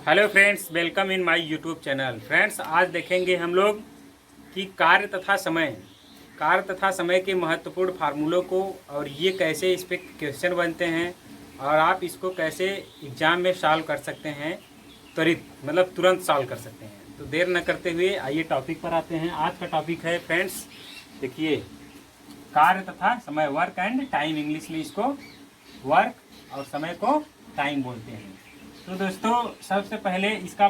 Hello friends, welcome in my YouTube channel. Friends, आज देखेंगे हम लोग कि कार्य तथा समय के महत्वपूर्ण फार्मूलों को और ये कैसे इस पे क्वेश्चन बनते हैं और आप इसको कैसे एग्ज़ाम में सॉल्व कर सकते हैं। त्वरित मतलब तुरंत सॉल्व कर सकते हैं। तो देर न करते हुए आइए टॉपिक पर आते हैं। आज का टॉपिक है फ्रेंड्स, देखिए, कार्य तथा समय, वर्क एंड टाइम। इंग्लिश में इसको वर्क और समय को टाइम बोलते हैं। तो दोस्तों, सबसे पहले इसका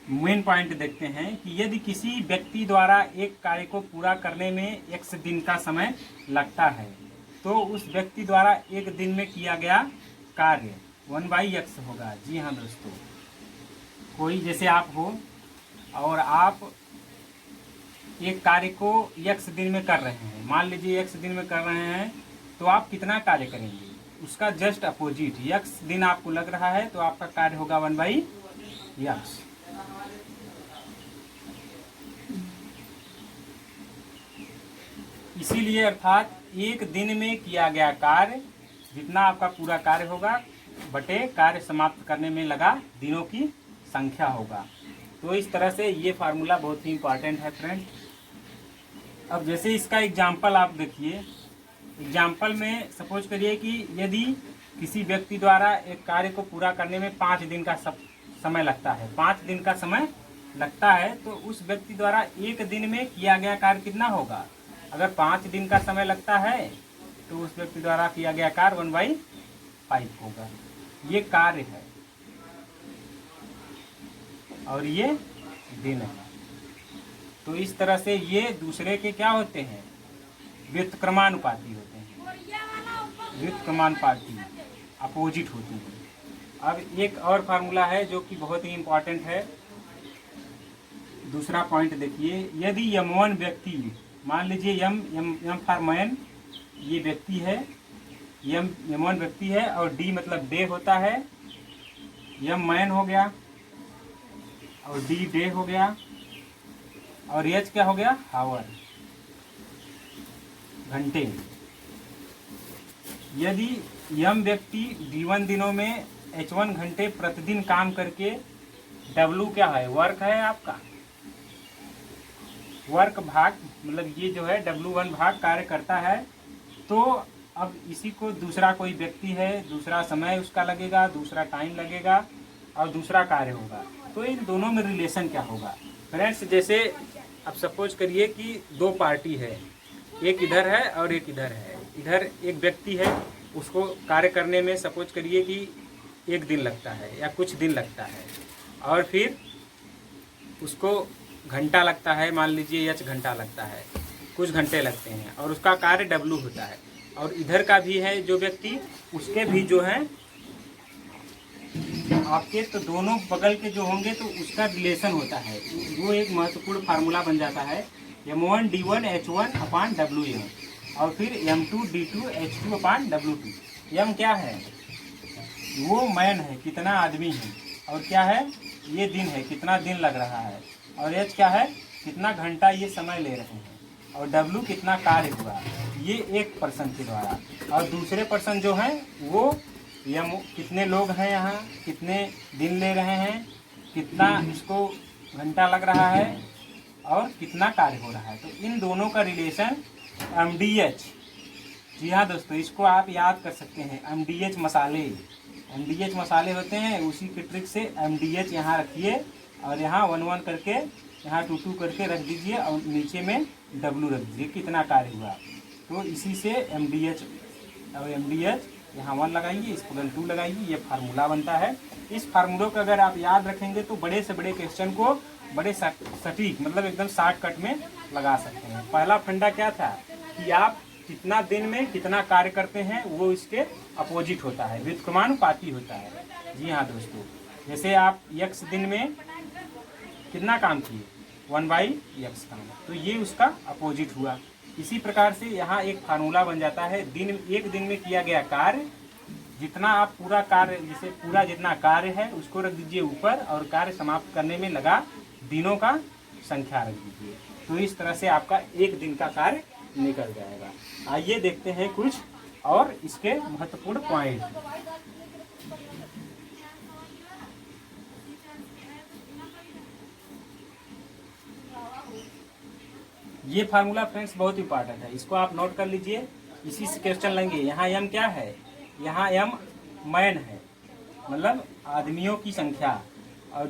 मेन पॉइंट देखते हैं कि यदि किसी व्यक्ति द्वारा एक कार्य को पूरा करने में x दिन का समय लगता है तो उस व्यक्ति द्वारा एक दिन में किया गया कार्य 1/x होगा। जी हाँ दोस्तों, कोई जैसे आप हो और आप एक कार्य को x दिन में कर रहे हैं, मान लीजिए x दिन में कर रहे हैं, तो आप कितना कार्य करेंगे? उसका जस्ट अपोजिट, x दिन आपको लग रहा है तो आपका कार्य होगा 1/x। इसीलिए अर्थात एक दिन में किया गया कार्य जितना आपका पूरा कार्य होगा बटे कार्य समाप्त करने में लगा दिनों की संख्या होगा। तो इस तरह से ये फार्मूला बहुत ही इम्पोर्टेंट है फ्रेंड। अब जैसे इसका एग्जाम्पल आप देखिए, एग्जाम्पल में सपोज करिए कि यदि किसी व्यक्ति द्वारा एक कार्य को पूरा करने में 5 दिन का समय लगता है, 5 दिन का समय लगता है, तो उस व्यक्ति द्वारा एक दिन में किया गया कार्य कितना होगा? अगर 5 दिन का समय लगता है तो उस व्यक्ति द्वारा किया गया कार्य 1/5 होगा। ये कार्य है और ये दिन है। तो इस तरह से ये दूसरे के क्या होते हैं? व्युत्क्रमानुपाती होते हैं। व्युत्क्रमानुपाती अपोजिट होती है। अब एक और फार्मूला है जो कि बहुत ही इम्पोर्टेंट है। दूसरा पॉइंट देखिए, यदि यम1 व्यक्ति, मान लीजिए यम फॉर मैन, ये व्यक्ति है, यम1 व्यक्ति है और डी मतलब डे होता है। यम मैन हो गया और डी डे हो गया और एच क्या हो गया? हावर, घंटे। यदि यम व्यक्ति D1 दिनों में H1 घंटे प्रतिदिन काम करके, W क्या है? वर्क है आपका, वर्क भाग मतलब ये जो है W1 भाग कार्य करता है। तो अब इसी को दूसरा कोई व्यक्ति है, दूसरा समय उसका लगेगा, दूसरा टाइम लगेगा और दूसरा कार्य होगा। तो इन दोनों में रिलेशन क्या होगा फ्रेंड्स? जैसे अब सपोज करिए कि दो पार्टी है, एक इधर है और एक इधर है। इधर एक व्यक्ति है, उसको कार्य करने में सपोज करिए कि 1 दिन लगता है या कुछ दिन लगता है, और फिर उसको घंटा लगता है, मान लीजिए H घंटा लगता है, कुछ घंटे लगते हैं और उसका कार्य W होता है। और इधर का भी है जो व्यक्ति, उसके भी जो है आपके, तो दोनों बगल के जो होंगे तो उसका रिलेशन होता है। वो एक महत्वपूर्ण फार्मूला बन जाता है, M1 D1 H1 अपान WM और फिर M2 D2 H2 अपान W2। M क्या है? वो मैन है, कितना आदमी है, और क्या है? ये दिन है, कितना दिन लग रहा है, और H क्या है? कितना घंटा ये समय ले रहे हैं, और W कितना कार्य हुआ, ये एक पर्सन के द्वारा। और दूसरे पर्सन जो हैं वो यम कितने लोग हैं यहाँ, कितने दिन ले रहे हैं, कितना इसको घंटा लग रहा है और कितना कार्य हो रहा है। तो इन दोनों का रिलेशन MDH। जी हाँ दोस्तों, इसको आप याद कर सकते हैं, MDH मसाले। MDH मसाले होते हैं, उसी के ट्रिक से MDH यहाँ रखिए और यहाँ 1-1 करके, यहाँ 2-2 करके रख दीजिए और नीचे में W रख दीजिए, कितना कार्य हुआ। तो इसी से MDH और MDH यहाँ 1 लगाइए, इस बगल 2 लगाइए, ये फार्मूला बनता है। इस फार्मूलों को अगर आप याद रखेंगे तो बड़े से बड़े क्वेश्चन को बड़े सटीक मतलब एकदम शॉर्टकट में लगा सकते हैं। पहला फंडा क्या था कि आप कितना दिन में कितना कार्य करते हैं, वो इसके अपोजिट होता है, व्युत्क्रमानुपाती होता है। जी हाँ दोस्तों, जैसे आप x दिन में कितना काम किए, 1/x काम, तो ये उसका अपोजिट हुआ। इसी प्रकार से यहाँ एक फार्मूला बन जाता है, एक दिन में किया गया कार्य जितना आप पूरा कार्य, जैसे पूरा जितना कार्य है उसको रख दीजिए ऊपर और कार्य समाप्त करने में लगा दिनों का संख्या रख दीजिए। तो इस तरह से आपका एक दिन का कार्य निकल जाएगा। आइए देखते हैं कुछ और इसके महत्वपूर्ण पॉइंट। ये फार्मूला फ्रेंड्स बहुत इंपॉर्टेंट है, इसको आप नोट कर लीजिए। इसी से क्वेश्चन लेंगे। यहाँ एम क्या है, यहाँ एम मैन है, मतलब आदमियों की संख्या, और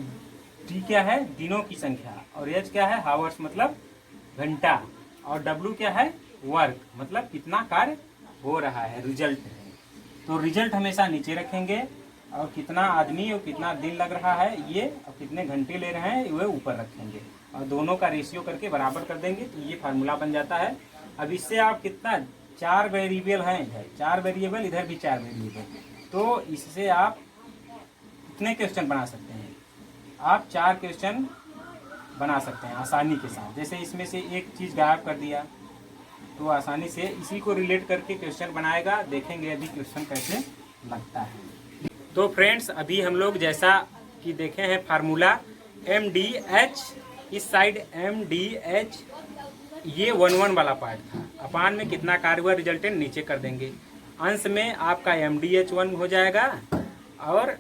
टी क्या है, दिनों की संख्या, और एच क्या है, हावर्स मतलब घंटा, और डब्ल्यू क्या है, वर्क मतलब कितना कार्य हो रहा है, रिजल्ट है। तो रिजल्ट हमेशा नीचे रखेंगे, और कितना आदमी और कितना दिन लग रहा है ये, और कितने घंटे ले रहे हैं वह ऊपर रखेंगे, और दोनों का रेशियो करके बराबर कर देंगे, तो ये फार्मूला बन जाता है। अब इससे आप कितना, 4 वेरिएबल हैं इधर, 4 वेरिएबल, इधर भी 4 वेरिएबल, तो इससे आप कितने क्वेश्चन बना सकते हैं, आप 4 क्वेश्चन बना सकते हैं आसानी के साथ। जैसे इसमें से एक चीज़ गायब कर दिया तो आसानी से इसी को रिलेट करके क्वेश्चन बनाएगा। देखेंगे अभी क्वेश्चन कैसे लगता है। तो फ्रेंड्स अभी हम लोग जैसा कि देखे हैं फार्मूला MDH, इस साइड MDH, ये 1 वाला पार्ट था, अपान में कितना कार्य हुआ रिजल्टेंट नीचे कर देंगे, अंश में आपका MDH1 हो जाएगा, और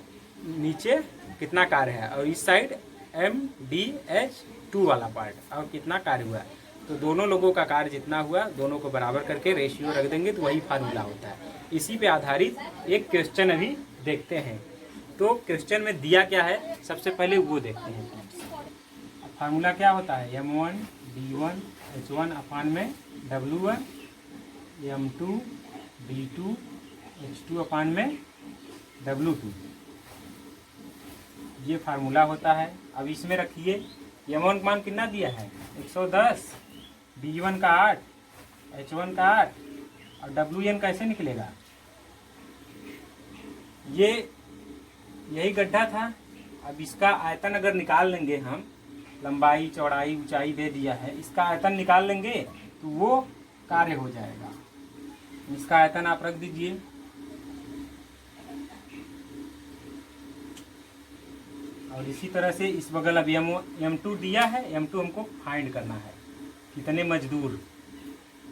नीचे कितना कार्य है, और इस साइड MDH2 वाला पार्ट और कितना कार्य हुआ। तो दोनों लोगों का कार्य जितना हुआ दोनों को बराबर करके रेशियो रख देंगे, तो वही फार्मूला होता है। इसी पे आधारित एक क्वेश्चन अभी देखते हैं। तो क्वेश्चन में दिया क्या है, सबसे पहले वो देखते हैं। फार्मूला क्या होता है, M1 D1 H1 अपान में W1, M2 D2 H2 अपान में W2, ये फार्मूला होता है। अब इसमें रखिए M1 का मान कितना दिया है, 110, D1 का 8, H1 का 8, और WN कैसे निकलेगा, ये यही गड्ढा था। अब इसका आयतन अगर निकाल लेंगे हम, लंबाई चौड़ाई ऊंचाई दे दिया है, इसका आयतन निकाल लेंगे तो वो कार्य हो जाएगा। इसका आयतन आप रख दीजिए, और इसी तरह से इस बगल अब M2 दिया है, M2 हमको फाइंड करना है, कितने मजदूर,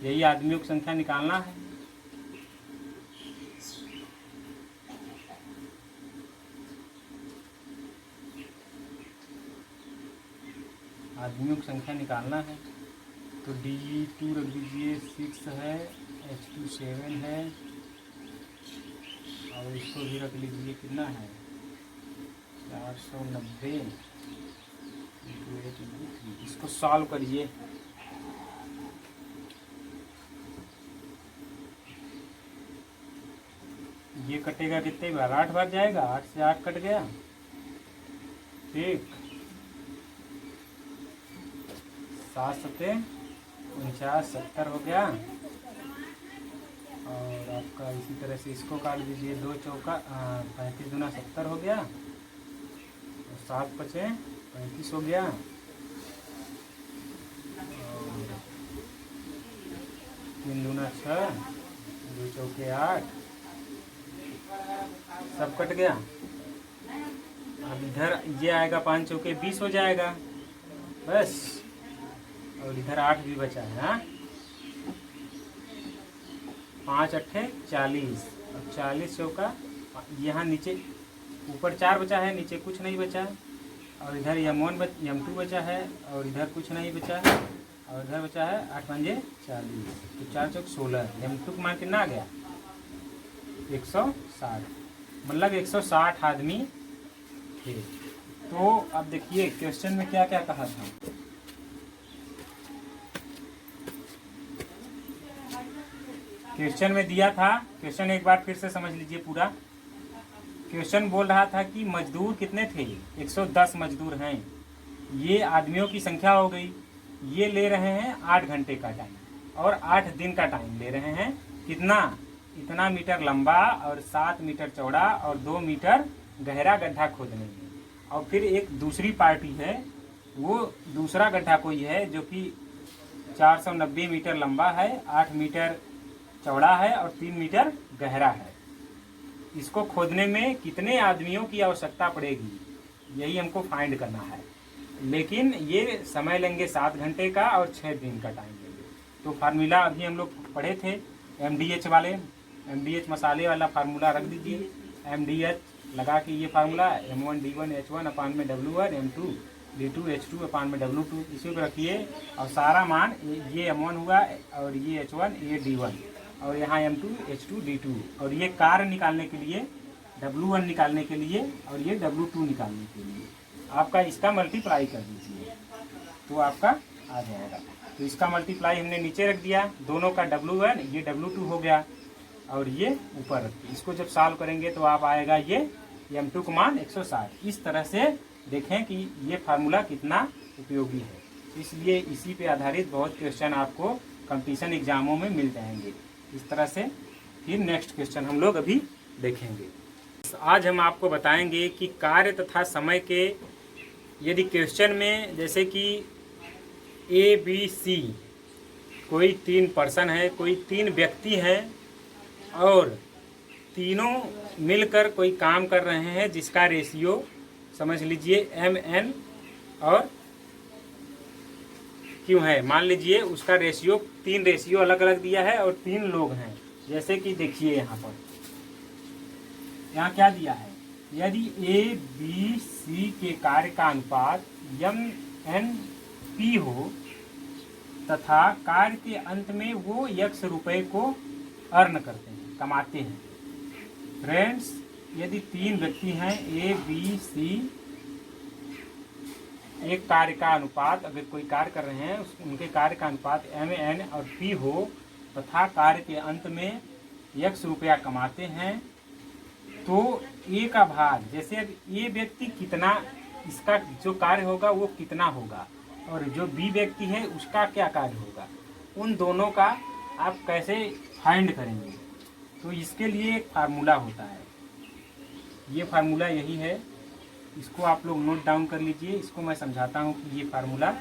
यही आदमियों की संख्या निकालना है। आदमियों की संख्या निकालना है, तो D2 रख दीजिए 6 है, H2 7 है, और इसको भी रख लीजिए, कितना है 490, इसको सॉल्व करिए। ये कटेगा कितने बार, 8 बार जाएगा, 8 से 8 कट गया, ठीक, 7 सत्ते 49, 70 हो गया। और आपका इसी तरह से इसको काट दीजिए, 2 चौका 35 दूना 70 हो गया, और 7 पचे 35 हो गया, और 3 दूना 6, 2 चौके 8, सब कट गया। अब इधर ये आएगा 5 चौके 20 हो जाएगा बस, और इधर 8 भी बचा है, हाँ, 5 अट्ठे 40, और 40 चौका, यहाँ नीचे ऊपर 4 बचा है, नीचे कुछ नहीं बचा, और इधर M2 बचा है, और इधर कुछ नहीं बचा, और इधर बचा है 8 पंजे 40, तो 4 चौक 16। M2 का मान कितना आ गया, 160, मतलब 160 आदमी थे। तो अब देखिए क्वेश्चन में क्या क्या कहा था। क्वेश्चन में दिया था, क्वेश्चन एक बार फिर से समझ लीजिए पूरा। क्वेश्चन बोल रहा था कि मजदूर कितने थे, 110 मजदूर हैं, ये आदमियों की संख्या हो गई, ये ले रहे हैं 8 घंटे का टाइम, और 8 दिन का टाइम ले रहे हैं, कितना, इतना मीटर लंबा और 7 मीटर चौड़ा और 2 मीटर गहरा गड्ढा खोदने में। और फिर एक दूसरी पार्टी है, वो दूसरा गड्ढा कोई है जो कि 490 मीटर लंबा है, 8 मीटर चौड़ा है और 3 मीटर गहरा है। इसको खोदने में कितने आदमियों की आवश्यकता पड़ेगी, यही हमको फाइंड करना है। लेकिन ये समय लेंगे 7 घंटे का और 6 दिन का टाइम लेंगे। तो फार्मूला अभी हम लोग पढ़े थे MDH वाले, MDH मसाले वाला फार्मूला रख दीजिए। MDH लगा के ये फार्मूला M1 D1 H1 अपान में W1 M2 D2H2 अपान में W2 इसी को रखिए और सारा मान ये M1 हुआ और ये H1 ये D1 और यहाँ M2 H2 D2 और ये कार्य निकालने के लिए W1 निकालने के लिए और ये W2 निकालने के लिए आपका इसका मल्टीप्लाई कर दीजिए तो आपका आ जाएगा। तो इसका मल्टीप्लाई हमने नीचे रख दिया, दोनों का W1 ये W2 हो गया और ये ऊपर रख दिया। इसको जब सॉल्व करेंगे तो आप आएगा ये M2 का मान 160। इस तरह से देखें कि ये फार्मूला कितना उपयोगी है। इसलिए इसी पे आधारित बहुत क्वेश्चन आपको कंपटीशन एग्जामों में मिल जाएंगे। इस तरह से फिर नेक्स्ट क्वेश्चन हम लोग अभी देखेंगे। आज हम आपको बताएंगे कि कार्य तथा समय के यदि क्वेश्चन में जैसे कि ABC कोई 3 पर्सन है, कोई 3 व्यक्ति हैं और तीनों मिलकर कोई काम कर रहे हैं जिसका रेशियो समझ लीजिए MN और क्यों है। मान लीजिए उसका रेशियो 3 रेशियो अलग अलग दिया है और 3 लोग हैं। जैसे कि देखिए यहाँ क्या दिया है, यदि ABC के कार्य का अनुपात MNP हो तथा कार्य के अंत में वो X रुपए को अर्न करते हैं, कमाते हैं। फ्रेंड्स, यदि 3 व्यक्ति हैं ABC, एक कार्य का अनुपात अगर कोई कार्य कर रहे हैं उनके कार्य का अनुपात MN और P हो तथा कार्य के अंत में X रुपया कमाते हैं तो A का भाग, जैसे अब A व्यक्ति कितना इसका जो कार्य होगा वो कितना होगा और जो B व्यक्ति है उसका क्या कार्य होगा, उन दोनों का आप कैसे फाइंड करेंगे। तो इसके लिए एक फार्मूला होता है, ये फार्मूला यही है, इसको आप लोग नोट डाउन कर लीजिए। इसको मैं समझाता हूँ कि ये फार्मूला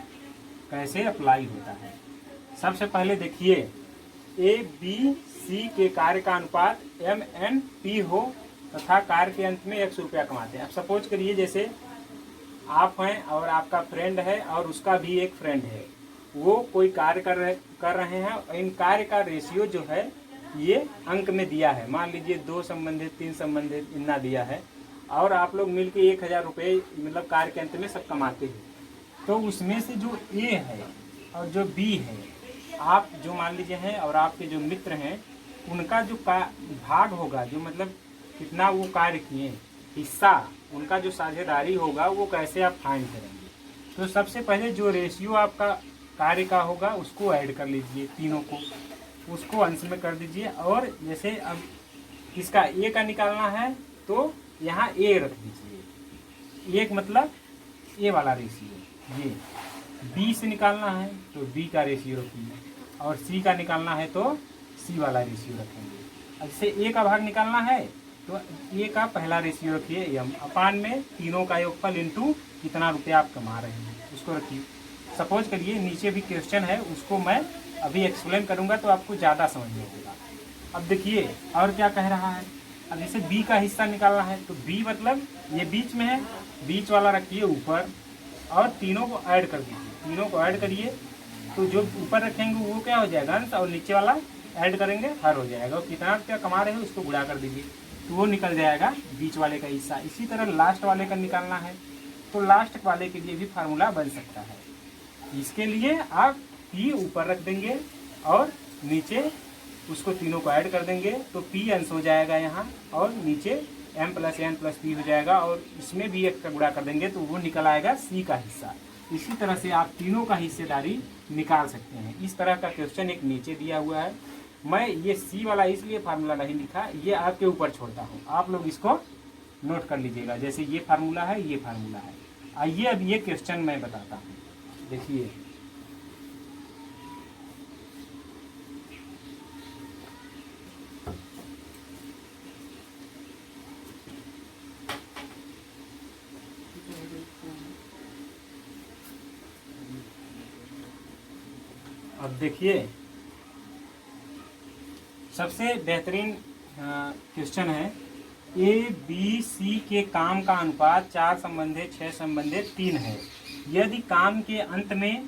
कैसे अप्लाई होता है। सबसे पहले देखिए ABC के कार्य का अनुपात MNP हो तथा कार्य के अंत में X रुपया कमाते हैं। अब सपोज करिए जैसे आप हैं और आपका फ्रेंड है और उसका भी एक फ्रेंड है, वो कोई कार्य कर रहे हैं और इन कार्य का रेशियो जो है ये अंक में दिया है। मान लीजिए 2 संबंधित 3 संबंधित इतना दिया है और आप लोग मिलके 1000 रुपये मतलब कार्य के अंत में सब कमाते हैं। तो उसमें से जो A है और जो B है, आप जो मान लीजिए हैं और आपके जो मित्र हैं उनका जो भाग होगा, जो मतलब कितना वो कार्य किए, हिस्सा उनका जो साझेदारी होगा वो कैसे आप फाइंड करेंगे। तो सबसे पहले जो रेशियो आपका कार्य का होगा उसको ऐड कर लीजिए, तीनों को उसको अंश में कर दीजिए। और जैसे अब इसका A का निकालना है तो यहाँ A रख दीजिए, एक मतलब A वाला रेशियो। ये B से निकालना है तो B का रेशियो रखिए और C का निकालना है तो C वाला रेशियो रखेंगे। अब जैसे A का भाग निकालना है तो A का पहला रेशियो रखिए M अपान में तीनों का योगफल इंटू कितना रुपया आप कमा रहे हैं उसको रखिए। सपोज करिए नीचे भी क्वेश्चन है, उसको मैं अभी एक्सप्लेन करूंगा तो आपको ज़्यादा समझ में आएगा। अब देखिए और क्या कह रहा है। अब जैसे B का हिस्सा निकालना है तो B मतलब ये बीच में है, बीच वाला रखिए ऊपर और तीनों को ऐड कर दीजिए। तीनों को ऐड करिए तो जो ऊपर रखेंगे वो क्या हो जाएगा अंश और नीचे वाला ऐड करेंगे हर हो जाएगा। और कितना रुपया कमा रहे हैं उसको गुणा कर दीजिए तो वो निकल जाएगा बीच वाले का हिस्सा। इसी तरह लास्ट वाले का निकालना है तो लास्ट वाले के लिए भी फार्मूला बन सकता है। इसके लिए आप P ऊपर रख देंगे और नीचे उसको तीनों को ऐड कर देंगे तो P अंश हो जाएगा यहाँ और नीचे M + N + P हो जाएगा और इसमें भी एक का गुणा कर देंगे तो वो निकल आएगा C का हिस्सा। इसी तरह से आप तीनों का हिस्सेदारी निकाल सकते हैं। इस तरह का क्वेश्चन एक नीचे दिया हुआ है। मैं ये C वाला इसलिए फार्मूला नहीं लिखा, ये आपके ऊपर छोड़ता हूँ, आप लोग इसको नोट कर लीजिएगा। जैसे ये फार्मूला है, ये फार्मूला है। आइए अब ये क्वेश्चन मैं बताता हूँ, देखिए अब देखिए सबसे बेहतरीन क्वेश्चन है। ABC के काम का अनुपात 4 संबंधित 6 संबंधित 3 है। यदि काम के अंत में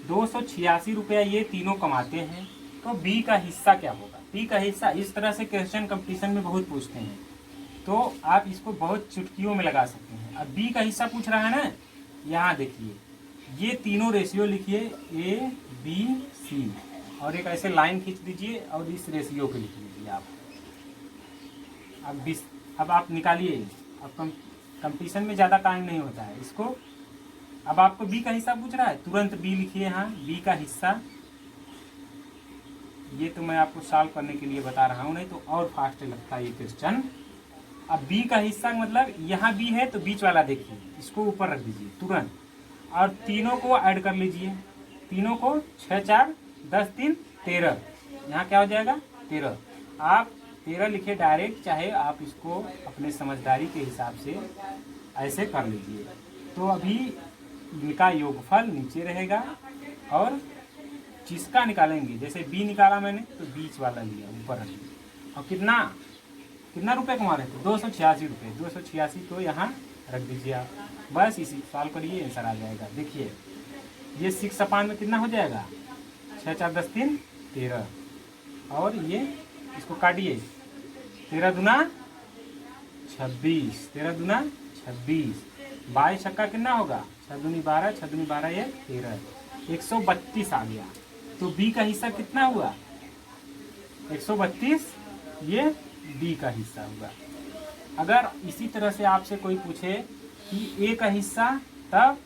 286 रुपया ये तीनों कमाते हैं तो B का हिस्सा क्या होगा। B का हिस्सा इस तरह से क्वेश्चन कंपटीशन में बहुत पूछते हैं तो आप इसको बहुत चुटकियों में लगा सकते हैं। अब B का हिस्सा पूछ रहा है ना यहाँ देखिए ये तीनों रेशियो लिखिए A B C और एक ऐसे लाइन खींच दीजिए और इस रेशियो को लिख लीजिए आप। अब आप निकालिए। अब कंपटीशन में ज़्यादा टाइम नहीं होता है इसको। अब आपको B का हिस्सा पूछ रहा है, तुरंत B लिखिए यहाँ, B का हिस्सा। ये तो मैं आपको सॉल्व करने के लिए बता रहा हूँ, नहीं तो और फास्ट लगता है ये क्वेश्चन। अब B का हिस्सा मतलब यहाँ B है तो बीच वाला देखिए, इसको ऊपर रख दीजिए तुरंत और तीनों को ऐड कर लीजिए। तीनों को 6 4 10 3 13, यहाँ क्या हो जाएगा 13। आप 13 लिखे डायरेक्ट, चाहे आप इसको अपने समझदारी के हिसाब से ऐसे कर लीजिए। तो अभी इनका योगफल नीचे रहेगा और जिसका निकालेंगे, जैसे B निकाला मैंने तो बीच वाला लिया ऊपर रख दिया। और कितना रुपए कमा रहे थे, 286 रुपये। 286 को यहाँ रख दीजिए आप, बस इसी सॉल्व करिए, आंसर आ जाएगा। देखिए ये 6 अपान में कितना हो जाएगा, 6 4 10 3 13 और ये इसको काटिए, 13 दूना 26, 13 दूना 26, 22 छक्का कितना होगा, 6 दूनी 12, 6 दूनी 12 ये 13, 132 आ गया। तो B का हिस्सा कितना हुआ, 132, ये B का हिस्सा हुआ। अगर इसी तरह से आपसे कोई पूछे कि A का हिस्सा, तब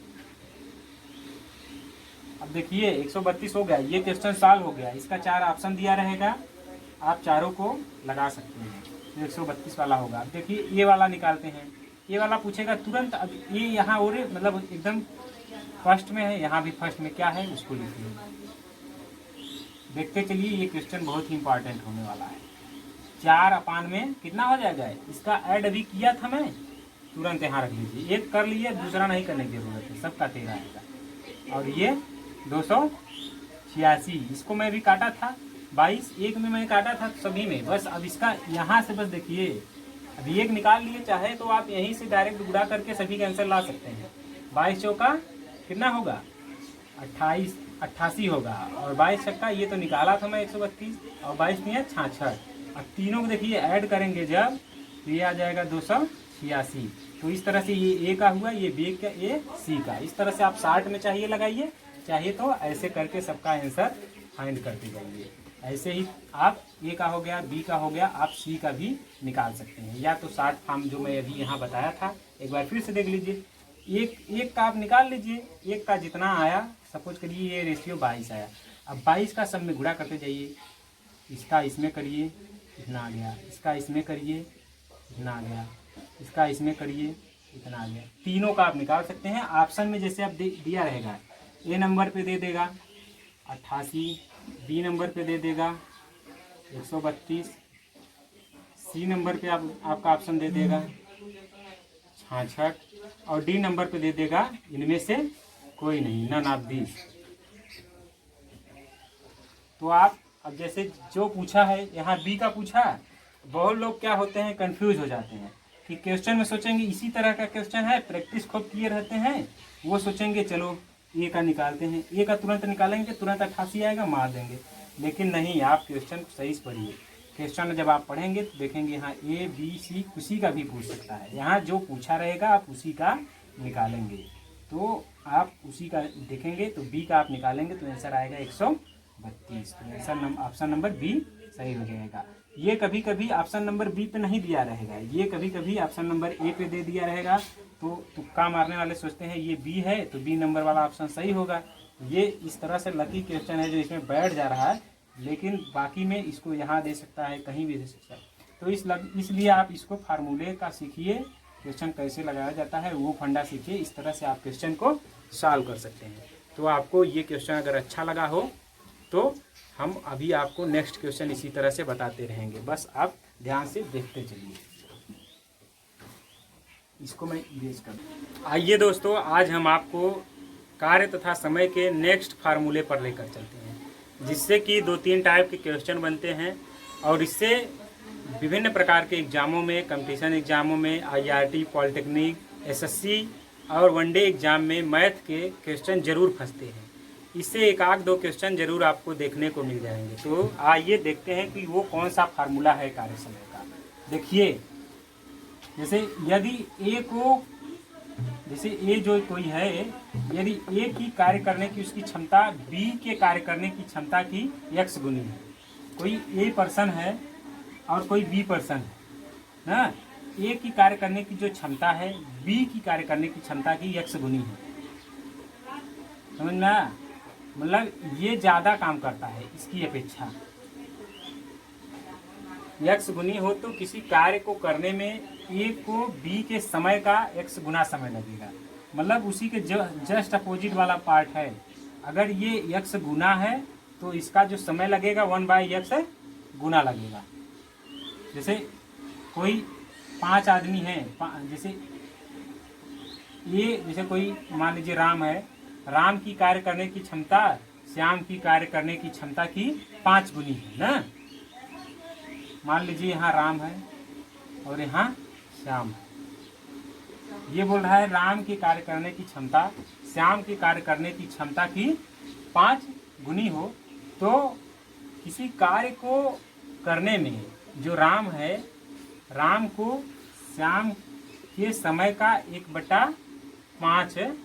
अब देखिए 132 हो गया, ये क्वेश्चन सॉल्व हो गया। इसका 4 ऑप्शन दिया रहेगा, आप चारों को लगा सकते हैं, तो 132 वाला होगा। अब देखिए ये वाला निकालते हैं, ये वाला पूछेगा तुरंत। अब ये यहाँ और मतलब एकदम फर्स्ट में है, यहाँ भी फर्स्ट में क्या है उसको लिखिए। देखते चलिए, ये क्वेश्चन बहुत ही इंपॉर्टेंट होने वाला है। 4 अपान में कितना हो जाएगा, इसका ऐड अभी किया था मैं, तुरंत यहाँ रख लीजिए। एक कर लिए, दूसरा नहीं करने की जरूरत है, सबका 13 आएगा। और ये 286, इसको मैं भी काटा था, 22 एक में मैं काटा था सभी में, बस अब इसका यहाँ से बस देखिए, अभी एक निकाल लिए, चाहे तो आप यहीं से डायरेक्ट गुणा करके सभी का आंसर ला सकते हैं। 22 चौका कितना होगा, 88 होगा, और 22 छक्का ये तो निकाला था मैं 132, और 22 नहीं है 66। अब तीनों को देखिए ऐड करेंगे जब, तो ये आ जाएगा 286। तो इस तरह से ये A का हुआ, ये B का, ये C का। इस तरह से आप 60 में चाहिए लगाइए, चाहिए तो ऐसे करके सबका आंसर फाइंड करते जाइए। ऐसे ही आप A का हो गया, B का हो गया, आप C का भी निकाल सकते हैं। या तो 60 फॉर्म जो मैं अभी यहाँ बताया था, एक बार फिर से देख लीजिए। एक का आप निकाल लीजिए, एक का जितना आया, सपोज करिए ये रेशियो 22 आया। अब 22 का सब में गुणा करते जाइए, इसका इसमें करिए, इतना आ गया, इसका इसमें करिए, इतना आ गया, इसका इसमें करिए, इतना आ गया। तीनों का आप निकाल सकते हैं। ऑप्शन में जैसे आप दिया रहेगा, A नंबर पे दे देगा 88, B नंबर पे दे देगा 132, C नंबर पे आपका ऑप्शन दे देगा 66, और D नंबर पे दे देगा इनमें से कोई नहीं, नन ऑफ दिस। तो आप अब जैसे जो पूछा है, यहाँ B का पूछा, बहुत लोग क्या होते हैं, कंफ्यूज हो जाते हैं कि क्वेश्चन में सोचेंगे इसी तरह का क्वेश्चन है, प्रैक्टिस खूब किए रहते हैं, वो सोचेंगे चलो A का निकालते हैं, A का तुरंत निकालेंगे, तुरंत 88 आएगा, मार देंगे। लेकिन नहीं, आप क्वेश्चन को सही से पढ़िए। क्वेश्चन जब आप पढ़ेंगे तो देखेंगे यहाँ A B C किसी का भी पूछ सकता है, यहाँ जो पूछा रहेगा आप उसी का निकालेंगे। तो आप उसी का देखेंगे, तो B का आप निकालेंगे तो आंसर आएगा 132। तो आंसर ऑप्शन नंबर B सही हो जाएगा। ये कभी कभी ऑप्शन नंबर B पे नहीं दिया रहेगा, ये कभी कभी ऑप्शन नंबर A पे दे दिया रहेगा। तो तुक्का मारने वाले सोचते हैं ये B है तो B नंबर वाला ऑप्शन सही होगा। ये इस तरह से लकी क्वेश्चन है जो इसमें बैठ जा रहा है, लेकिन बाकी में इसको यहाँ दे सकता है, कहीं भी दे सकता है। तो इसलिए आप इसको फार्मूले का सीखिए, क्वेश्चन कैसे लगाया जाता है वो फंडा सीखिए, इस तरह से आप क्वेश्चन को सॉल्व कर सकते हैं। तो आपको ये क्वेश्चन अगर अच्छा लगा हो तो हम अभी आपको नेक्स्ट क्वेश्चन इसी तरह से बताते रहेंगे, बस आप ध्यान से देखते चलिए। इसको मैं इरेज कर दूं। आइए दोस्तों, आज हम आपको कार्य तथा समय के नेक्स्ट फार्मूले पर लेकर चलते हैं, जिससे कि 2-3 टाइप के क्वेश्चन बनते हैं और इससे विभिन्न प्रकार के एग्जामों में, कंपटीशन एग्जामों में, IRT, पॉलिटेक्निक, SSC और वनडे एग्जाम में मैथ के क्वेश्चन जरूर फंसते हैं। इससे 1-2 क्वेश्चन जरूर आपको देखने को मिल जाएंगे। तो आइए देखते हैं कि वो कौन सा फार्मूला है कार्य समय का। देखिए, जैसे यदि A को, जैसे ए जो कोई है, यदि ए की कार्य करने की उसकी क्षमता बी के कार्य करने की क्षमता की x गुनी है। कोई ए पर्सन है और कोई बी पर्सन है ना, ए की कार्य करने की जो क्षमता है बी की कार्य करने की क्षमता की x गुनी है। समझ में आया? मतलब ये ज्यादा काम करता है इसकी अपेक्षा। x गुनी हो तो किसी कार्य को करने में ए को बी के समय का x गुना समय लगेगा। मतलब उसी के जस्ट अपोजिट वाला पार्ट है। अगर ये x गुना है तो इसका जो समय लगेगा 1/x गुना लगेगा। जैसे कोई 5 आदमी हैं, जैसे कोई मान लीजिए राम है, राम की कार्य करने की क्षमता श्याम की कार्य करने की क्षमता की 5 गुनी है ना। मान लीजिए यहाँ राम है और यहाँ श्याम है। ये बोल रहा है राम की कार्य करने की क्षमता श्याम की कार्य करने की क्षमता की 5 गुनी हो तो किसी कार्य को करने में जो राम है, राम को श्याम के समय का 1/5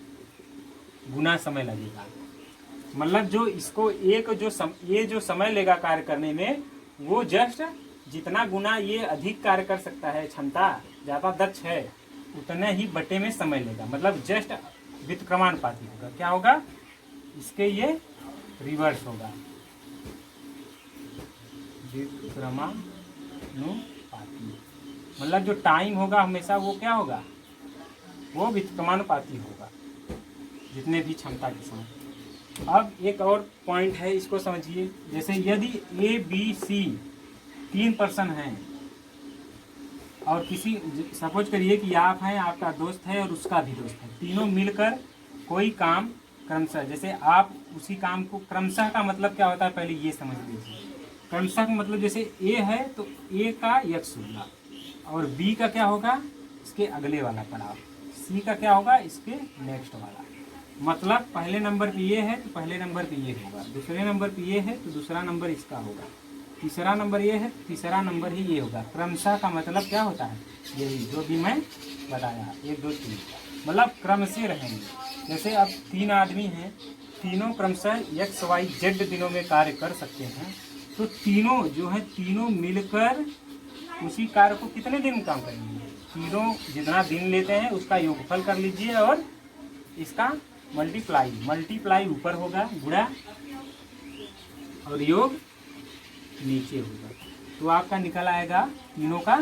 गुना समय लगेगा। मतलब जो इसको एक जो समय लेगा कार्य करने में, वो जस्ट जितना गुना ये अधिक कार्य कर सकता है, क्षमता ज्यादा दक्ष है, उतने ही बटे में समय लेगा। मतलब जस्ट व्युत्क्रमानुपाती होगा। क्या होगा? इसके ये रिवर्स होगा, व्युत्क्रमानुपाती। मतलब जो टाइम होगा हमेशा वो क्या होगा? वो व्युत्क्रमानुपाती होगा जितने भी क्षमता के साथ। अब एक और पॉइंट है, इसको समझिए। जैसे यदि ए बी सी 3 पर्सन हैं और किसी सपोज करिए कि आप हैं, आपका दोस्त है और उसका भी दोस्त है, तीनों मिलकर कोई काम क्रमशः, जैसे आप उसी काम को, क्रमशः का मतलब क्या होता है पहले ये समझ लीजिए। क्रमशः का मतलब जैसे ए है तो ए का x होगा और बी का क्या होगा? इसके अगले वाला पड़ाव। सी का क्या होगा? इसके नेक्स्ट वाला। मतलब पहले नंबर पे ये है तो पहले नंबर पे ये होगा, दूसरे नंबर पे ये है तो दूसरा नंबर इसका होगा, तीसरा नंबर ये है, तीसरा नंबर ही ये होगा। क्रमशः का मतलब क्या होता है? यही जो भी मैं बताया, 1 2 3, मतलब क्रम से रहेंगे। जैसे अब 3 आदमी हैं, तीनों क्रमशः x y z दिनों में कार्य कर सकते हैं, तो तीनों जो है तीनों मिलकर उसी कार्य को कितने दिन में काम करेंगे? तीनों जितना दिन लेते हैं उसका योगफल कर लीजिए और इसका मल्टीप्लाई ऊपर होगा, गुणा और योग नीचे होगा, तो आपका निकल आएगा तीनों का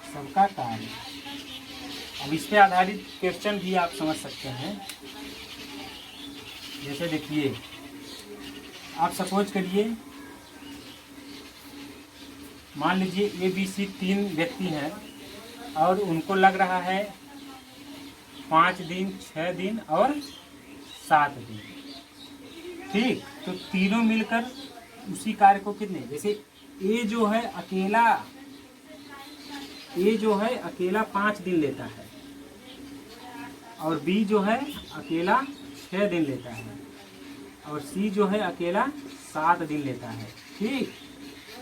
सबका कार्य। अब इस पे आधारित क्वेश्चन भी आप समझ सकते हैं। जैसे देखिए, आप सपोज करिए, मान लीजिए ए बी सी 3 व्यक्ति हैं और उनको लग रहा है 5 दिन, 6 दिन और 7 दिन। ठीक, तो तीनों मिलकर उसी कार्य को कितने, जैसे ए जो है अकेला 5 दिन लेता है और बी जो है अकेला 6 दिन लेता है और सी जो है अकेला 7 दिन लेता है। ठीक,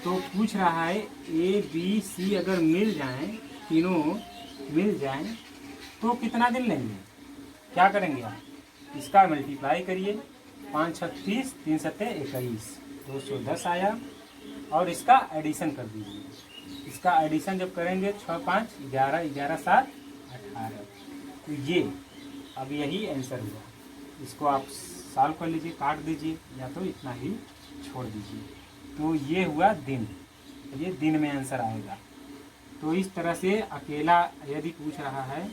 तो पूछ रहा है ए बी सी अगर मिल जाएं, तीनों मिल जाएं तो कितना दिन लेंगे? क्या करेंगे आप? इसका मल्टीप्लाई करिए, 5 36, 3 7 21, 210 आया और इसका एडिशन कर दीजिए। इसका एडिशन जब करेंगे 6 5 11, 11 7 18, तो ये अब यही आंसर हुआ। इसको आप सॉल्व कर लीजिए, काट दीजिए या तो इतना ही छोड़ दीजिए। तो ये हुआ दिन, ये दिन में आंसर आएगा। तो इस तरह से अकेला यदि पूछ रहा है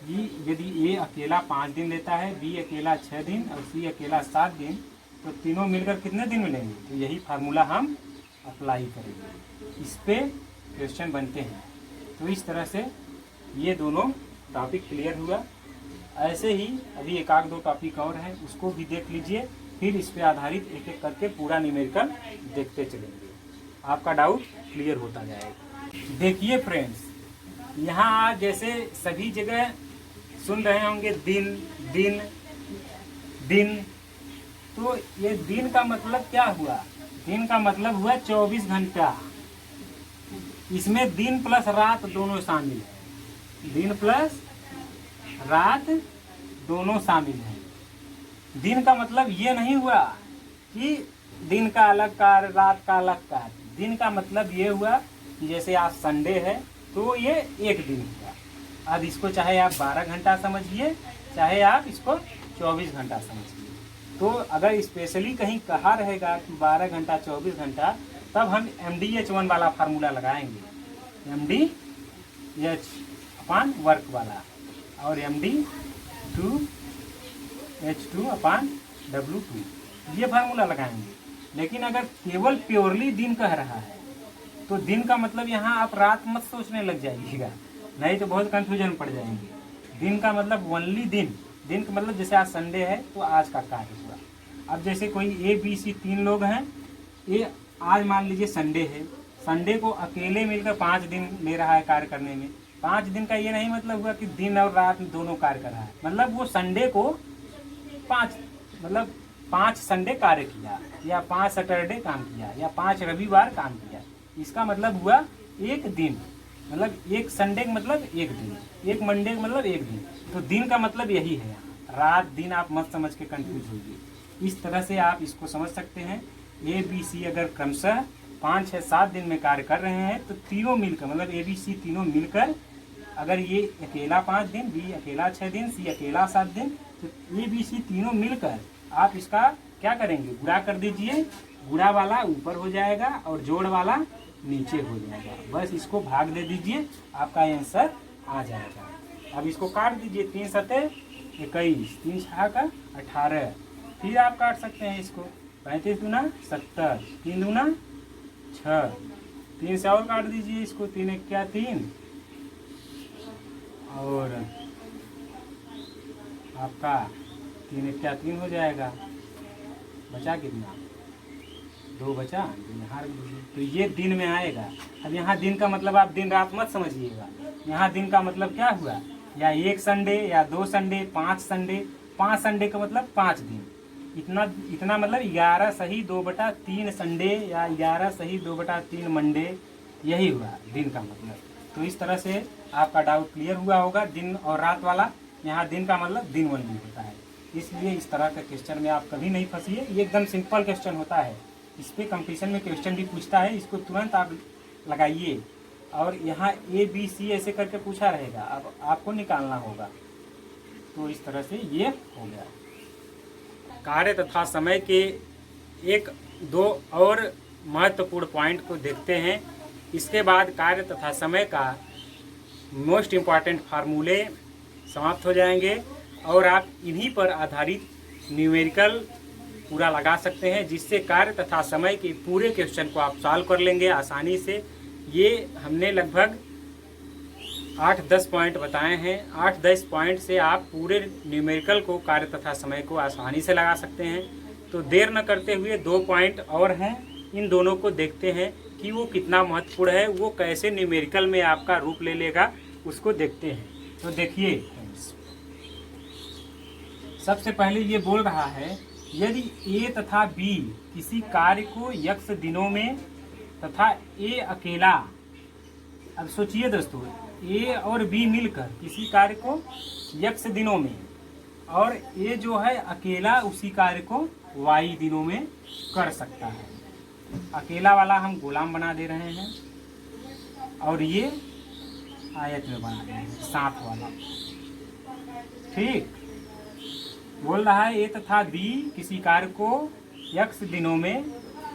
कि यदि ए अकेला 5 दिन लेता है, बी अकेला 6 दिन और सी अकेला 7 दिन, तो तीनों मिलकर कितने दिन मिलेंगे? तो यही फार्मूला हम अप्लाई करेंगे, इस पे क्वेश्चन बनते हैं। तो इस तरह से ये दोनों टॉपिक क्लियर हुआ। ऐसे ही अभी 1 2 टॉपिक और हैं, उसको भी देख लीजिए, फिर इस पे आधारित एक एक करके पूरा न्यूमेरिकल देखते चलेंगे, आपका डाउट क्लियर होता जाएगा। देखिए फ्रेंड्स, यहाँ जैसे सभी जगह सुन रहे होंगे दिन दिन दिन, तो ये दिन का मतलब क्या हुआ? दिन का मतलब हुआ 24 घंटा। इसमें दिन प्लस रात दोनों शामिल है, दिन प्लस रात दोनों शामिल है। दिन का मतलब ये नहीं हुआ कि दिन का अलग कार्य रात का अलग कार्य। दिन का मतलब ये हुआ कि जैसे आज संडे है तो ये एक दिन हुआ। अब इसको चाहे आप 12 घंटा समझिए, चाहे आप इसको 24 घंटा समझिए। तो अगर स्पेशली कहीं कहा रहेगा कि 12 घंटा 24 घंटा, तब हम MDH1 वाला फार्मूला लगाएंगे, MDH अपान वर्क वाला, और MD2H2 अपान W2, ये फार्मूला लगाएंगे। लेकिन अगर केवल प्योरली दिन कह रहा है तो दिन का मतलब यहाँ आप रात मत सोचने लग जाइएगा, नहीं तो बहुत कंफ्यूजन पड़ जाएंगे। दिन का मतलब ओनली दिन, दिन का मतलब जैसे आज संडे है तो आज का कार्य हुआ। अब जैसे कोई ABC 3 लोग हैं, ये आज मान लीजिए संडे है, संडे को अकेले मिलकर 5 दिन ले रहा है कार्य करने में। 5 दिन का ये नहीं मतलब हुआ कि दिन और रात दोनों कार्य कर रहा है, मतलब वो संडे को 5 संडे कार्य किया, या 5 सैटरडे काम किया, या 5 रविवार काम किया। इसका मतलब हुआ एक दिन, मतलब एक संडे का मतलब एक दिन, एक मंडे का मतलब एक दिन। तो दिन का मतलब यही है यहाँ, रात दिन आप मत समझ के कंफ्यूज होइए। इस तरह से आप इसको समझ सकते हैं। ABC अगर क्रमशः 5, 6, 7 दिन में कार्य कर रहे हैं तो तीनों मिलकर, मतलब ABC तीनों मिलकर, अगर ये अकेला 5 दिन, B अकेला 6 दिन, C अकेला 7 दिन, तो ABC तीनों मिलकर आप इसका क्या करेंगे, गुणा कर दीजिए। गुणा वाला ऊपर हो जाएगा और जोड़ वाला नीचे हो जाएगा। बस इसको भाग दे दीजिए, आपका आंसर आ जाएगा। अब इसको काट दीजिए, 3 सते 21, 3 छः का 18। फिर आप काट सकते हैं इसको, 35 दूना 70, 3 दूना 6, 3 से और काट दीजिए इसको, 3 एक क्या 3, और आपका 3 एक क्या 3 हो जाएगा। बचा कितना, 2 बचा, यहाँ तो ये दिन में आएगा। अब यहाँ दिन का मतलब आप दिन रात मत समझिएगा, यहाँ दिन का मतलब क्या हुआ, या एक संडे या 2 संडे, 5 संडे। 5 संडे का मतलब 5 दिन, इतना मतलब 11 सही 2/3 संडे, या 11 सही 2/3 मंडे, यही हुआ दिन का मतलब। तो इस तरह से आपका डाउट क्लियर हुआ होगा दिन और रात वाला। यहाँ दिन का मतलब दिन ओनली होता है, इसलिए इस तरह का क्वेश्चन में आप कभी नहीं फंसिए। ये एकदम सिंपल क्वेश्चन होता है, इस पर कंपटीशन में क्वेश्चन भी पूछता है, इसको तुरंत आप लगाइए। और यहाँ ABC ऐसे करके पूछा रहेगा, अब आपको निकालना होगा। तो इस तरह से ये हो गया। कार्य तथा समय के 1-2 और महत्वपूर्ण पॉइंट को देखते हैं। इसके बाद कार्य तथा समय का मोस्ट इम्पॉर्टेंट फार्मूले समाप्त हो जाएंगे और आप इन्हीं पर आधारित न्यूमेरिकल पूरा लगा सकते हैं, जिससे कार्य तथा समय के पूरे क्वेश्चन को आप सॉल्व कर लेंगे आसानी से। ये हमने लगभग 8-10 पॉइंट बताए हैं। 8-10 पॉइंट से आप पूरे न्यूमेरिकल को, कार्य तथा समय को आसानी से लगा सकते हैं। तो देर न करते हुए 2 पॉइंट और हैं, इन दोनों को देखते हैं कि वो कितना महत्वपूर्ण है, वो कैसे न्यूमेरिकल में आपका रूप ले लेगा, उसको देखते हैं। तो देखिए, सबसे पहले ये बोल रहा है, यदि A तथा B किसी कार्य को x दिनों में तथा A अकेला, अब सोचिए दोस्तों, A और B मिलकर किसी कार्य को x दिनों में, और A जो है अकेला उसी कार्य को y दिनों में कर सकता है। अकेला वाला हम गोलाम बना दे रहे हैं और ये आयत में बना रहे हैं, सांप वाला। ठीक, बोल रहा है A तथा B किसी कार्य को x दिनों में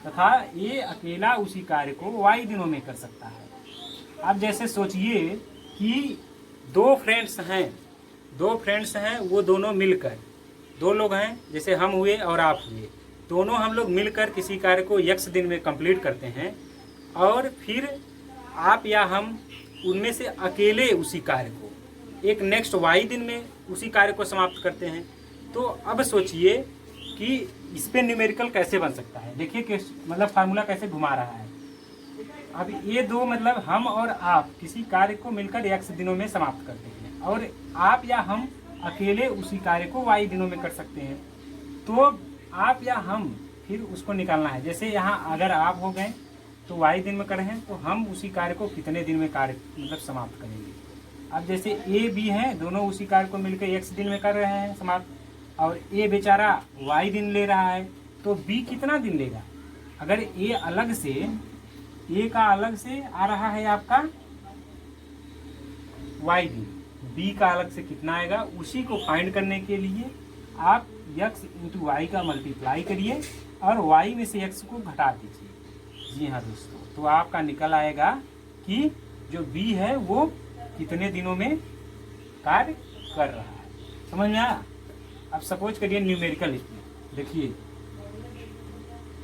तथा A अकेला उसी कार्य को y दिनों में कर सकता है। अब जैसे सोचिए कि 2 फ्रेंड्स हैं, वो दोनों मिलकर, 2 लोग हैं, जैसे हम हुए और आप हुए, दोनों हम लोग मिलकर किसी कार्य को x दिन में कंप्लीट करते हैं, और फिर आप या हम उनमें से अकेले उसी कार्य को एक नेक्स्ट y दिन में उसी कार्य को समाप्त करते हैं। तो अब सोचिए कि इस पे न्यूमेरिकल कैसे बन सकता है। देखिए मतलब फार्मूला कैसे घुमा रहा है। अब ये 2 मतलब हम और आप किसी कार्य को मिलकर x दिनों में समाप्त करते हैं, और आप या हम अकेले उसी कार्य को y दिनों में कर सकते हैं। तो आप या हम फिर उसको निकालना है। जैसे यहाँ अगर आप हो गए तो y दिन में कर रहे हैं, तो हम उसी कार्य को कितने दिन में कार्य मतलब समाप्त करेंगे। अब जैसे a b है, दोनों उसी कार्य को मिलकर x दिन में कर रहे हैं समाप्त, और a बेचारा y दिन ले रहा है, तो b कितना दिन लेगा। अगर a अलग से, a का अलग से आ रहा है आपका y दिन, b का अलग से कितना आएगा, उसी को फाइंड करने के लिए आप x इंटू वाई का मल्टीप्लाई करिए और y में से x को घटा दीजिए। जी हाँ दोस्तों, तो आपका निकल आएगा कि जो b है वो कितने दिनों में कार्य कर रहा है। समझ में आया। अब सपोज करिए न्यूमेरिकल लिखिए। देखिए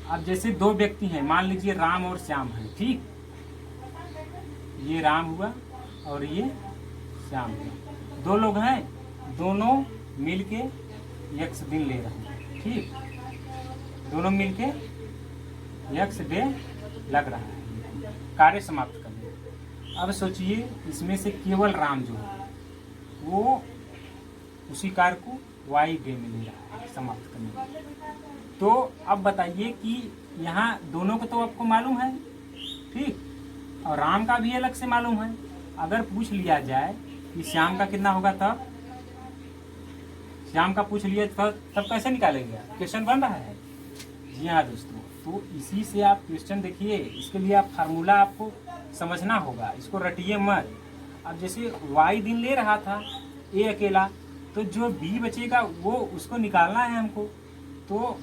अब जैसे दो व्यक्ति हैं, मान लीजिए राम और श्याम है, ठीक। ये राम हुआ और ये श्याम हुआ, दो लोग हैं, दोनों मिलके x दिन ले रहे हैं, ठीक। दोनों मिलके x डे लग रहा है कार्य समाप्त करने। अब सोचिए इसमें से केवल राम जो है वो उसी कार्य को y डे में ले रहा है समाप्त करने। तो अब बताइए कि यहाँ दोनों को तो आपको मालूम है, ठीक, और राम का भी अलग से मालूम है। अगर पूछ लिया जाए कि श्याम का कितना होगा, तब श्याम का पूछ लिया तब कैसे निकालेंगे। क्वेश्चन बन रहा है। जी हाँ दोस्तों, तो इसी से आप क्वेश्चन देखिए, इसके लिए आप फार्मूला आपको समझना होगा, इसको रटिए मत। अब जैसे y दिन ले रहा था a अकेला, तो जो b बचेगा वो उसको निकालना है हमको। तो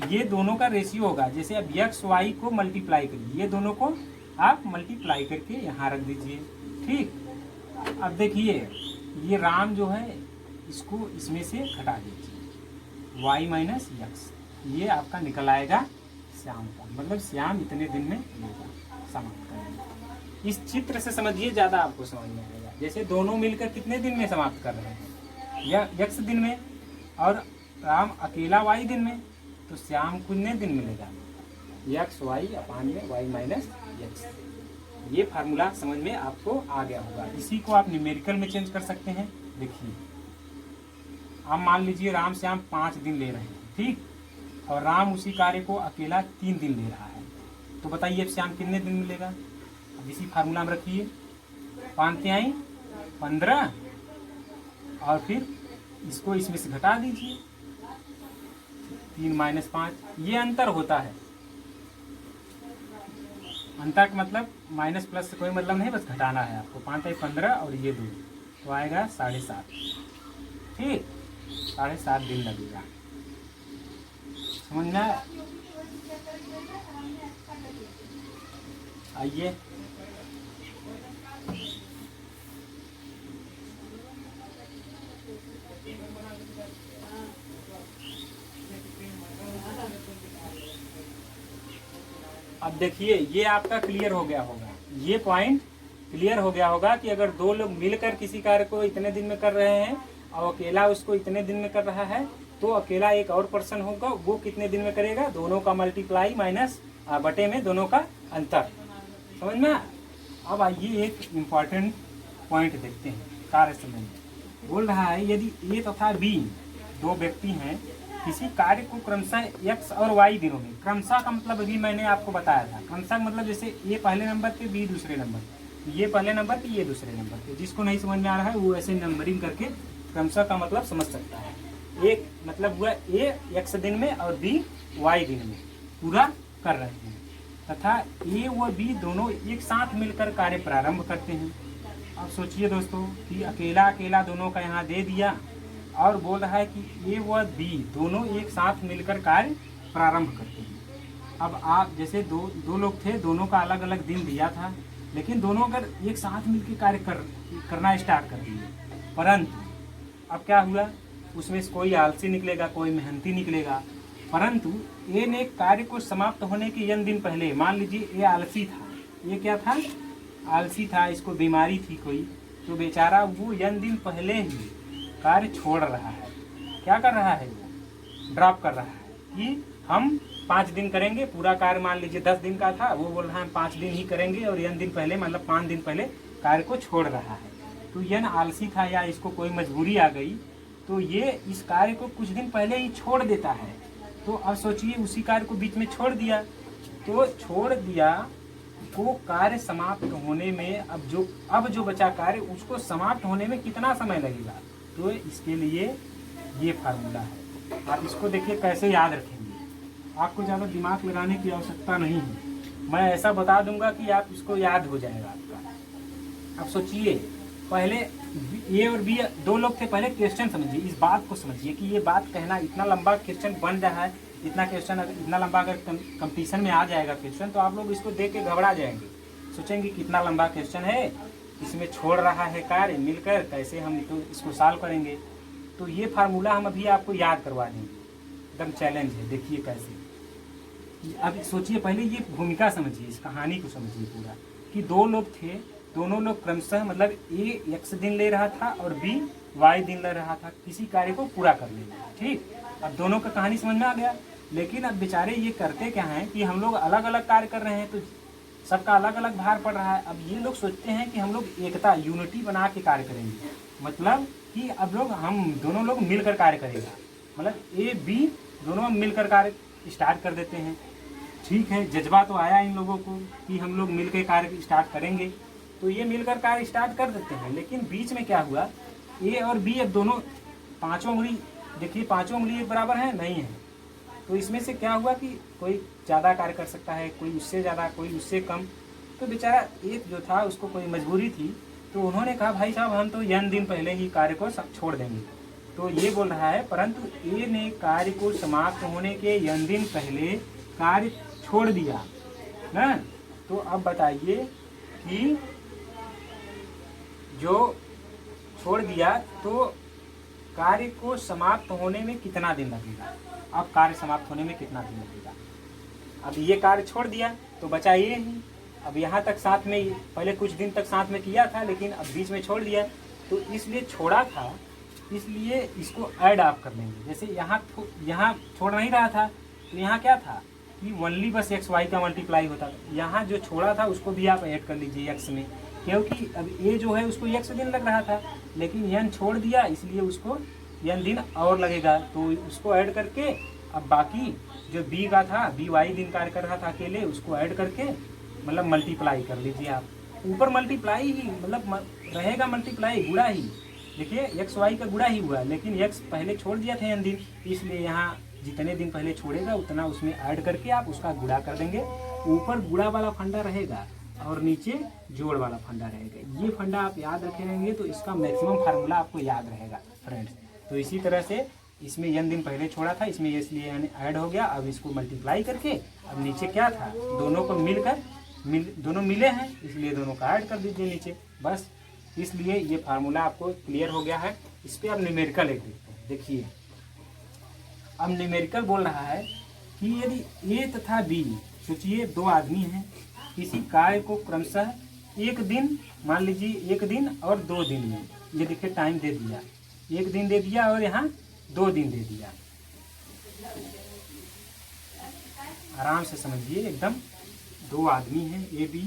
ये दोनों का रेशियो होगा। जैसे अब x y को मल्टीप्लाई करिए, ये दोनों को आप मल्टीप्लाई करके यहाँ रख दीजिए, ठीक। अब देखिए ये राम जो है इसको इसमें से घटा दीजिए, y माइनस एक्स, ये आपका निकल आएगा श्याम का, मतलब श्याम इतने दिन में लेगा समाप्त करेंगे। इस चित्र से समझिए, ज़्यादा आपको समझ में आएगा। जैसे दोनों मिलकर कितने दिन में समाप्त कर रहे हैं, या x दिन में, और राम अकेला y दिन में, तो श्याम कितने दिन मिलेगा, एक्स वाई अपान में y माइनस एक्स। ये फार्मूला समझ में आपको आ गया होगा। इसी को आप न्यूमेरिकल में चेंज कर सकते हैं। देखिए आप मान लीजिए राम श्याम 5 दिन ले रहे हैं, ठीक, और राम उसी कार्य को अकेला 3 दिन ले रहा है, तो बताइए अब श्याम कितने दिन मिलेगा। अब इसी फार्मूला में रखिए, 5 तिहाई 15, और फिर इसको इसमें से घटा दीजिए, 3 माइनस 5, ये अंतर होता है। अंतर का मतलब माइनस प्लस से कोई मतलब नहीं, बस घटाना है आपको। 5 तिहाई 15 और ये 2, तो आएगा 7.5, ठीक, 7.5 दिन लगेगा। समझना है। आइए अब देखिए ये आपका क्लियर हो गया होगा, ये पॉइंट क्लियर हो गया होगा कि अगर दो लोग मिलकर किसी कार्य को इतने दिन में कर रहे हैं और अकेला उसको इतने दिन में कर रहा है, तो अकेला एक और पर्सन होगा, वो कितने दिन में करेगा, दोनों का मल्टीप्लाई माइनस बटे में दोनों का अंतर। समझ में। अब आइए एक इम्पॉर्टेंट पॉइंट देखते हैं कार्य संबंध। बोल रहा है यदि ए तथा बी दो व्यक्ति हैं, किसी कार्य को क्रमशः x और y दिनों में, क्रमशः का मतलब अभी मैंने आपको बताया था, क्रमशः मतलब जैसे ए पहले नंबर पे बी दूसरे नंबर, ये पहले नंबर पे ये दूसरे नंबर पे। जिसको नहीं समझ में आ रहा है वो ऐसे नंबरिंग करके क्रमशः का मतलब समझ सकता है। एक मतलब हुआ ए x दिन में और बी y दिन में पूरा कर रहे हैं, तथा ए व बी दोनों एक साथ मिलकर कार्य प्रारंभ करते हैं। अब सोचिए दोस्तों कि अकेला अकेला दोनों का यहाँ दे दिया और बोल रहा है कि ए व बी दोनों एक साथ मिलकर कार्य प्रारंभ करते हैं। अब आप जैसे दो लोग थे, दोनों का अलग अलग दिन दिया था, लेकिन दोनों अगर एक साथ मिलकर कार्य करना स्टार्ट कर दिए, परंतु अब क्या हुआ, उसमें से कोई आलसी निकलेगा, कोई मेहनती निकलेगा। परंतु ए ने कार्य को समाप्त होने के n दिन पहले, मान लीजिए ए आलसी था, ये क्या था, आलसी था, इसको बीमारी थी कोई, तो बेचारा वो n दिन पहले ही कार्य छोड़ रहा है। क्या कर रहा है, वो ड्रॉप कर रहा है कि हम 5 दिन करेंगे पूरा कार्य। मान लीजिए 10 दिन का था, वो बोल रहा है हम 5 दिन ही करेंगे, और n दिन पहले मतलब 5 दिन पहले कार्य को छोड़ रहा है। तो n आलसी था या इसको कोई मजबूरी आ गई, तो ये इस कार्य को कुछ दिन पहले ही छोड़ देता है। तो अब सोचिए उसी कार्य को बीच में छोड़ दिया, तो छोड़ दिया को कार्य समाप्त होने में अब जो बचा कार्य उसको समाप्त होने में कितना समय लगेगा। तो इसके लिए ये फार्मूला है। आप इसको देखिए कैसे याद रखेंगे, आपको ज़्यादा दिमाग लगाने की आवश्यकता नहीं है, मैं ऐसा बता दूंगा कि आप इसको याद हो जाएगा आपका। अब सोचिए, पहले ए और बी दो लोग थे, पहले क्वेश्चन समझिए, इस बात को समझिए कि ये बात कहना इतना लंबा क्वेश्चन बन रहा है, इतना लंबा अगर कंपटीशन में आ जाएगा क्वेश्चन तो आप लोग इसको देख के घबरा जाएंगे, सोचेंगे कितना लंबा क्वेश्चन है, इसमें छोड़ रहा है कार्य मिलकर, कैसे हम तो इसको सॉल्व करेंगे। तो ये फार्मूला हम अभी आपको याद करवा देंगे, एकदम चैलेंज है, देखिए कैसे। अब सोचिए, पहले ये भूमिका समझिए, इस कहानी को समझिए पूरा, कि दो लोग थे, दोनों लोग क्रमशः मतलब ए x दिन ले रहा था और बी y दिन ले रहा था किसी कार्य को पूरा करने में, ठीक। अब दोनों का कहानी समझ में आ गया, लेकिन अब बेचारे ये करते क्या हैं कि हम लोग अलग अलग कार्य कर रहे हैं तो सबका अलग अलग भार पड़ रहा है। अब ये लोग सोचते हैं कि हम लोग एकता यूनिटी बना के कार्य करेंगे, मतलब कि अब हम दोनों लोग मिलकर कार्य करेगा, मतलब ए बी दोनों मिलकर कार्य स्टार्ट कर देते हैं। ठीक है, जज्बा तो आया इन लोगों को कि हम लोग मिलकर कार्य स्टार्ट करेंगे, तो ये मिलकर कार्य स्टार्ट कर देते हैं। लेकिन बीच में क्या हुआ, ए और बी अब दोनों पांचों उंगली, देखिए पांचों उंगली एक बराबर है नहीं है, तो इसमें से क्या हुआ कि कोई ज़्यादा कार्य कर सकता है, कोई उससे ज़्यादा, कोई उससे कम। तो बेचारा एक जो था उसको कोई मजबूरी थी, तो उन्होंने कहा भाई साहब हम तो n दिन पहले ही कार्य को सब छोड़ देंगे। तो ये बोल रहा है, परंतु ए ने कार्य को समाप्त होने के n दिन पहले कार्य छोड़ दिया ना। तो अब बताइए कि जो छोड़ दिया तो कार्य को समाप्त होने में कितना दिन लगेगा। अब कार्य समाप्त होने में कितना दिन लगेगा, अब ये कार्य छोड़ दिया तो बचा ये ही। अब यहाँ तक साथ में, पहले कुछ दिन तक साथ में किया था लेकिन अब बीच में छोड़ दिया, तो इसलिए छोड़ा था, इसलिए इसको ऐड आप कर लेंगे। जैसे यहाँ छोड़ नहीं रहा था तो यहाँ क्या था कि ओनली बस एक्स वाई का मल्टीप्लाई होता था, यहाँ जो छोड़ा था उसको भी आप ऐड कर लीजिए एक्स में, क्योंकि अब ए जो है उसको एक्स दिन लग रहा था लेकिन एन छोड़ दिया इसलिए उसको एन दिन और लगेगा, तो उसको ऐड करके अब बाकी जो बी का था, बी वाई दिन कार्य कर रहा था अकेले, उसको ऐड करके मतलब मल्टीप्लाई कर लीजिए आप। ऊपर मल्टीप्लाई ही मतलब रहेगा, मल्टीप्लाई गुणा ही, देखिए एक्स वाई का गुणा ही हुआ, लेकिन एक्स पहले छोड़ दिया था एन दिन, इसलिए यहाँ जितने दिन पहले छोड़ेगा उतना उसमें ऐड करके आप उसका गुणा कर देंगे। ऊपर गुणा वाला फंडा रहेगा और नीचे जोड़ वाला फंडा रहेगा। ये फंडा आप याद रखे रहेंगे तो इसका मैक्सिमम फार्मूला आपको याद रहेगा फ्रेंड्स। तो इसी तरह से इसमें n दिन पहले छोड़ा था, इसमें इसलिए ऐड हो गया। अब इसको मल्टीप्लाई करके अब नीचे क्या था, दोनों को मिलकर दोनों मिले हैं इसलिए दोनों का ऐड कर दीजिए नीचे, बस। इसलिए ये फार्मूला आपको क्लियर हो गया है। इस पर अब न्यूमेरिकल एक देखते हैं। देखिए अब न्यूमेरिकल बोल रहा है कि यदि ए तथा बी, सोचिए दो आदमी हैं, किसी कार्य को क्रमशः एक दिन, मान लीजिए एक दिन और 2 दिन में, ये देखिए टाइम दे दिया, 1 दिन दे दिया और यहाँ 2 दिन दे दिया। आराम से समझिए एकदम, दो आदमी हैं ए बी,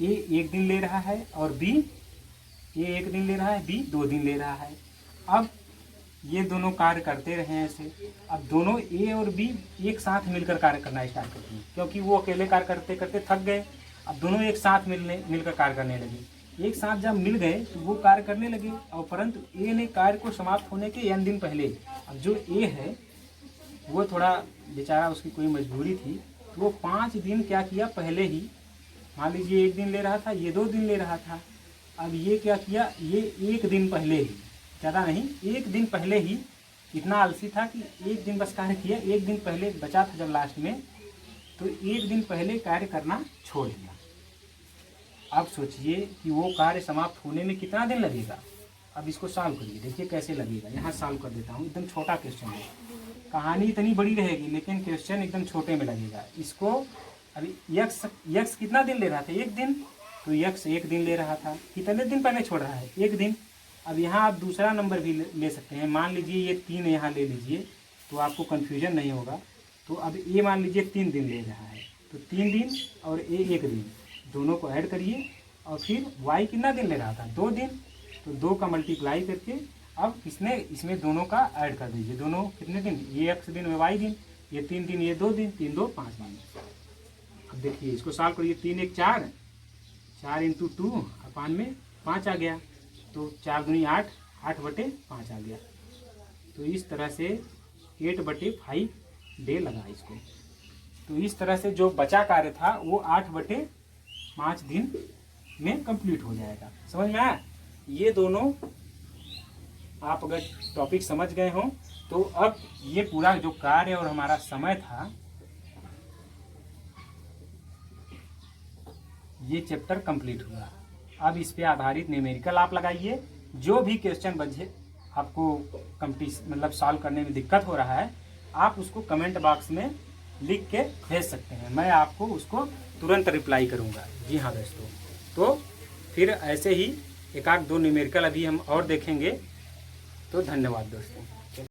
ए 1 दिन ले रहा है और बी, ए 1 दिन ले रहा है, बी 2 दिन ले रहा है। अब ये दोनों कार्य करते रहे ऐसे, अब दोनों ए और बी एक साथ मिलकर कार्य करना स्टार्ट करते हैं, क्योंकि वो अकेले कार्य करते करते थक गए। अब दोनों एक साथ मिलकर कार्य करने लगे। एक साथ जब मिल गए तो वो कार्य करने लगे, और परंतु ए ने कार्य को समाप्त होने के n दिन पहले, अब जो ए है वो थोड़ा बेचारा, उसकी कोई मजबूरी थी, तो वो 5 दिन क्या किया पहले ही, मान लीजिए 1 दिन ले रहा था, ये 2 दिन ले रहा था, अब ये क्या किया, ये 1 दिन पहले ही, ज़्यादा नहीं 1 दिन पहले ही, इतना आलसी था कि 1 दिन बस कार्य किया, 1 दिन पहले बचा था जब लास्ट में, तो 1 दिन पहले कार्य करना छोड़ दिया। अब सोचिए कि वो कार्य समाप्त होने में कितना दिन लगेगा। अब इसको सॉल्व करिए, देखिए कैसे लगेगा। यहाँ सॉल्व कर देता हूँ, एकदम छोटा क्वेश्चन है, कहानी इतनी बड़ी रहेगी लेकिन क्वेश्चन एकदम छोटे में लगेगा। इसको अभी यक्स कितना दिन ले रहा था, 1 दिन, तो यक्स 1 दिन ले रहा था, कितने दिन पहले छोड़ रहा है, 1 दिन। अब यहाँ आप दूसरा नंबर भी ले सकते हैं, मान लीजिए ये 3 यहाँ ले लीजिए तो आपको कन्फ्यूजन नहीं होगा। तो अब ये मान लीजिए 3 दिन ले रहा है, तो 3 दिन और ए 1 दिन, दोनों को ऐड करिए, और फिर y कितना दिन ले रहा था, 2 दिन, तो 2 का मल्टीप्लाई करके अब इसमें दोनों का ऐड कर दीजिए। दोनों कितने दिन, ये x दिन y दिन, ये 3 दिन, ये 2 दिन, 3 2 5 दिन। अब देखिए इसको सॉल्व करिए, 3 1 4, 4 इंटू 2 अपान में 5 आ गया, तो 4 दूनी 8, 8/5 आ गया। तो इस तरह से 8/5 डे लगा इसको। तो इस तरह से जो बचा कार्य था वो 8/5 दिन में कंप्लीट हो जाएगा। समझ में आया? ये दोनों आप अगर टॉपिक समझ गए हो तो अब ये पूरा जो कार्य और हमारा समय था ये चैप्टर कंप्लीट हुआ। अब इस पे आधारित न्यूमेरिकल आप लगाइए। जो भी क्वेश्चन बचे आपको मतलब सॉल्व करने में दिक्कत हो रहा है, आप उसको कमेंट बॉक्स में लिख के भेज सकते हैं, मैं आपको उसको तुरंत रिप्लाई करूंगा। जी हाँ दोस्तों, तो फिर ऐसे ही 1 आध 2 न्यूमेरिकल अभी हम और देखेंगे। तो धन्यवाद दोस्तों।